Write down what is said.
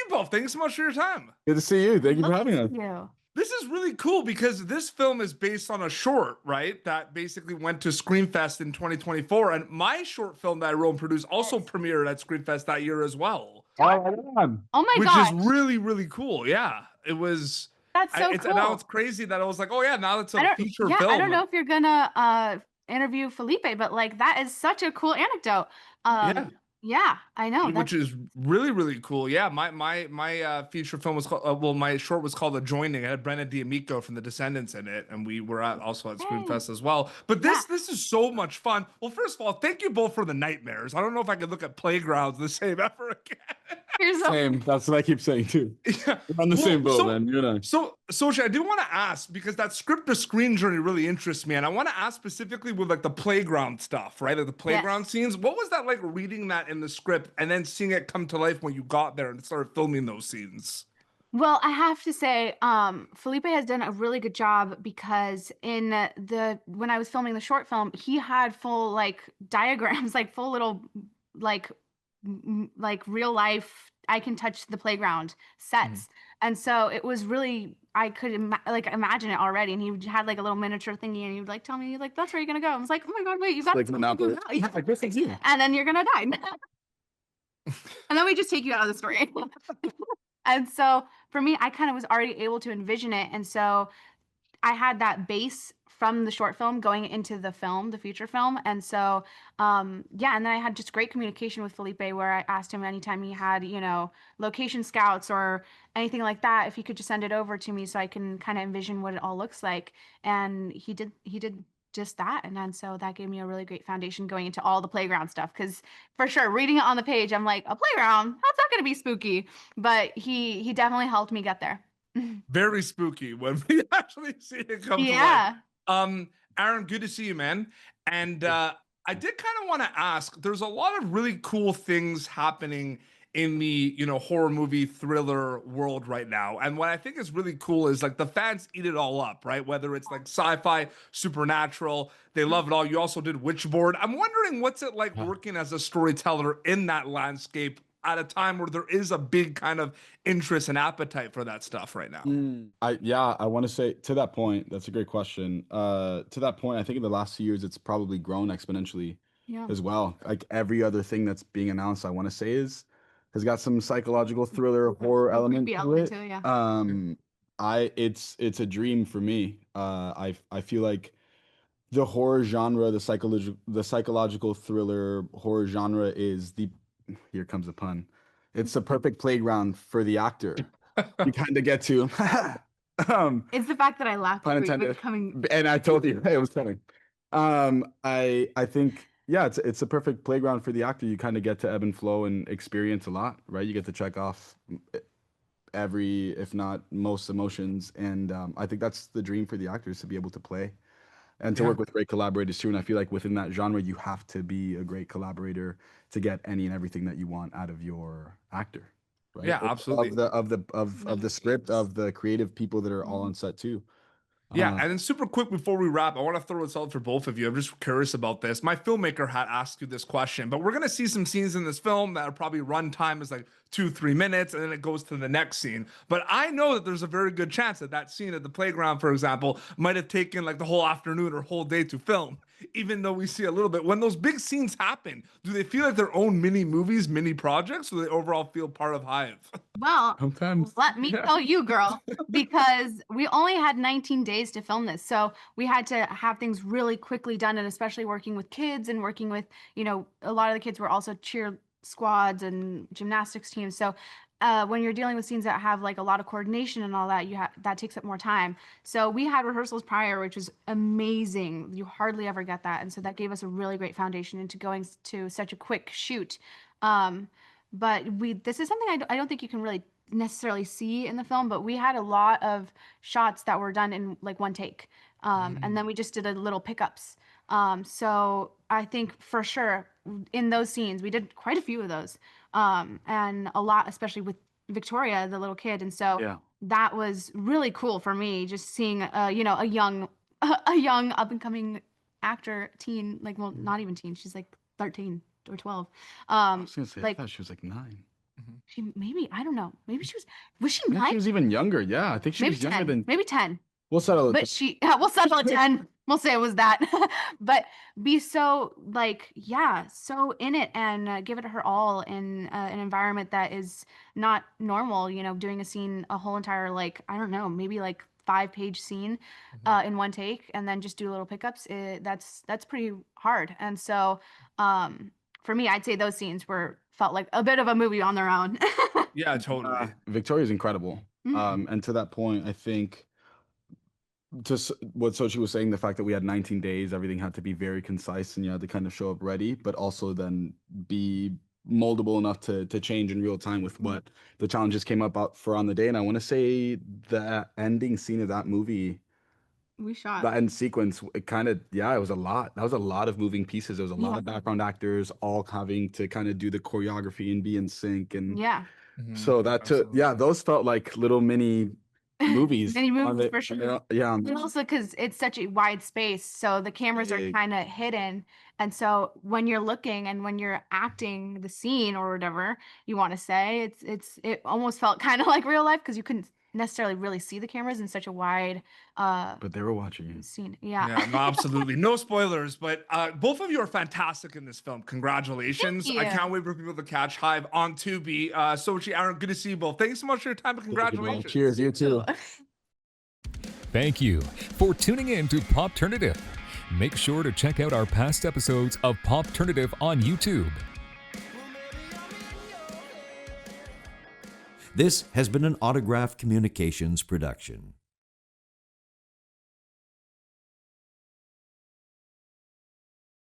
you both. Thanks so much for your time. Good to see you. Thank you for Love having us. you. This is really cool because this film is based on a short, right? That basically went to Screamfest in 2024. And my short film that I wrote and produced also Yes. premiered at Screamfest that year as well, Oh, right on. Oh my which is gosh, really, really cool. Yeah, it was. that's so It's and now it's cool. crazy that I was like, oh yeah, now it's a feature I don't film. know if you're gonna interview Felipe, but like that is such a cool anecdote. Yeah, Yeah, I know. which is really, really cool. Yeah, my feature film was called well, my short was called The Joining. It had Brenna D'Amico from The Descendants in it, and we were also at Hey, Screamfest as well. But yeah. this is so much fun. Well, first of all, thank you both for the nightmares. I don't know if I could look at Playgrounds the same ever again. Here's a Same. That's what I keep saying too. Yeah. We're on the same boat, man. You and I. So, Sochi, I do want to ask because that script to screen journey really interests me, and I want to ask specifically with like the playground stuff, right? Like the playground yes. scenes. What was that like reading that in the script and then seeing it come to life when you got there and started filming those scenes? Well, I have to say, Felipe has done a really good job because in the when I was filming the short film, he had full like diagrams, like full little like like real life I can touch the playground Mhm. sets. And so it was really I could like imagine it already. And he had like a little miniature thingy, and he would like tell me like that's where you're gonna go. I was like, oh my god, wait, you got Like Monopoly. yeah, I guess it's you. and then you're gonna die. And then we just take you out of the story. And so for me, I kind of was already able to envision it. And so I had that base from the short film going into the film, the feature film. And so, yeah, and then I had just great communication with Felipe where I asked him anytime he had, location scouts or anything like that, if he could just send it over to me so I can kind of envision what it all looks like. And he did just that. And then so that gave me a really great foundation going into all the playground stuff. Cause for sure, reading it on the page, I'm like, a playground, that's not gonna be spooky. But he definitely helped me get there. Very spooky when we actually see it come to life. Yeah. Aaron, good to see you, man. And I did kind of want to ask, there's a lot of really cool things happening in the, horror movie thriller world right now. And what I think is really cool is like the fans eat it all up, right? Whether it's like sci-fi, supernatural, they love it all. You also did Witchboard. I'm wondering what's it like working as a storyteller in that landscape at a time where there is a big kind of interest and appetite for that stuff right now. I want to say to that point, that's a great question. To that point, I think in the last few years, it's probably grown exponentially Yeah. as well. Like every other thing that's being announced, I want to say has got some psychological thriller horror element Creepy to element it. too, yeah. It's a dream for me. I feel like the horror genre, the psychological thriller horror genre is the here comes the pun. It's the perfect playground for the actor. You kind of get to It's the fact that I laughed pun at you intended. coming. And I told you it was coming. I think yeah, it's a perfect playground for the actor. You kind of get to ebb and flow and experience a lot, right? You get to check off every, if not most emotions, and I think that's the dream for the actors to be able to play and to Yeah. work with great collaborators too. And I feel like within that genre, you have to be a great collaborator to get any and everything that you want out of your actor, right? Yeah, Or absolutely. of the script, of the creative people that are all Mhm. on set too. Yeah, Uh, and then super quick before we wrap, I want to throw this out for both of you. I'm just curious about this. My filmmaker had asked you this question, but we're gonna see some scenes in this film that are probably runtime is like 2, 3 minutes, and then it goes to the next scene. But I know that there's a very good chance that that scene at the playground, for example, might have taken like the whole afternoon or whole day to film. Even though we see a little bit, when those big scenes happen, do they feel like their own mini movies, mini projects, or do they overall feel part of Hive? Well, Sometimes, let me yeah. tell you, girl, because we only had 19 days to film this. So we had to have things really quickly done, and especially working with kids and working with, a lot of the kids were also cheer squads and gymnastics teams. So when you're dealing with scenes that have like a lot of coordination and all that, that takes up more time. So we had rehearsals prior, which was amazing. You hardly ever get that, and so that gave us a really great foundation into going to such a quick shoot. Um, but this is something I don't think you can really necessarily see in the film, but we had a lot of shots that were done in like one take. And then we just did a little pickups. So I think for sure in those scenes, we did quite a few of those. And a lot, especially with Victoria, the little kid. And so Yeah. that was really cool for me, just seeing, a young, a young up and coming actor, teen, like, well, not even teen, she's like 13 or 12. I was gonna say, I Like thought she was like 9. maybe, I don't know. Maybe was she I think 9? she was even younger. Yeah, I think she Maybe was younger 10. than. Maybe 10. We'll settle it. But we'll settle at 10. We'll say it was that. But be so like, yeah, so in it and give it her all in an environment that is not normal, doing a scene, a whole entire, like, I don't know, maybe like 5-page scene in one take and then just do little pickups. That's pretty hard. And so for me, I'd say those scenes felt like a bit of a movie on their own. Yeah, totally. Victoria's incredible. And to that point, I think just what Sochi was saying, the fact that we had 19 days, everything had to be very concise and you had to kind of show up ready, but also then be moldable enough to change in real time with what the challenges came up for on the day. And I want to say the ending scene of that movie, We shot. the end sequence, it kind of, it was a lot. That was a lot of moving pieces. There was a lot of background actors all having to kind of do the choreography and be in sync. And so that took, those felt like little mini movies. Many movies for sure. Yeah. And also because it's such a wide space, so the cameras are kind of hidden. And so when you're looking and when you're acting the scene or whatever you want to say, it almost felt kind of like real life because you couldn't necessarily really see the cameras in such a wide but they were watching you. scene. Yeah, no, absolutely. No spoilers, but both of you are fantastic in this film. Congratulations. Thank you. I can't wait for people to catch Hive on Tubi. Sochi, Aaron, good to see you both. Thanks so much for your time and congratulations. Cheers, you too. Thank you for tuning in to Popternative. Make sure to check out our past episodes of Popternative on YouTube. This has been an Autograph Communications production.